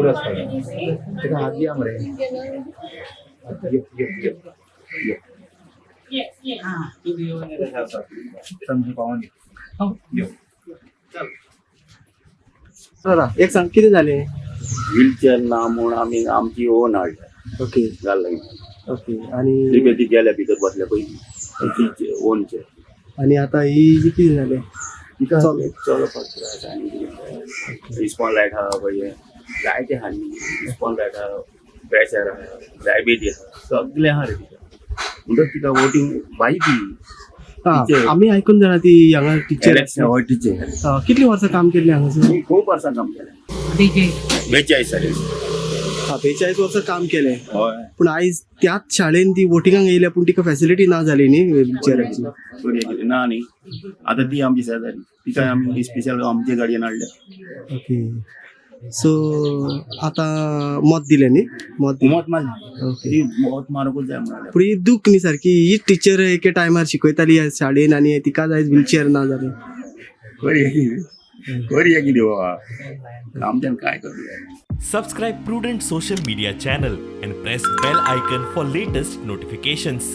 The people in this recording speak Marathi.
पुरस तेका हात दिया मरे समजू पाहून चला एक सांग किती झाले. व्हीलचेअर ना म्हणून आम्ही आमची ओन हाडल्या ओके घालून ओके. आणि ती गेल्या भितर बसल्या पयलीं ओनचे आणि आता ही जी किती झाले. चलो रिस्पॉन्स लायट आहा पळय जायते हाडली रिस्पॉन्स लायट आहा प्रेशर आहा डायबिटीज आहा सगळे आहा रे म्हणटच तिका वोटींग बाई ती टीचर. आम्ही ऐकून जाणा ती हांगा टीचर इलेक्शन टीचर कितली वर्सां काम केल्लें हांगासर. मी खूप वर्सां काम केलें 42 साली 42 वर्सां काम केलें. हय पूण आयज त्याच शाळेन ती वोटिंगाक येयल्या पूण तिका फॅसिलिटी ना जाली न्ही व्हिलचेअराची. ना न्ही आतां ती आमची शेजारी तिका आमी स्पेशल आमचे गाडयेन हाडल्या. ओके. सो आता मत दिलें न्ही मत मारली ओके. ती मत मारूंकूच जाय म्हणाल्या. पूण ही दूख न्ही सारकी ही टीचर एके टायमार शिकयताली ह्या शाळेन आनी तिका आयज व्हिलचेअर ना जालें. करूया कितें बाबा आमच्यान काय करूया. Subscribe Prudent social media channel and press bell icon for latest notifications.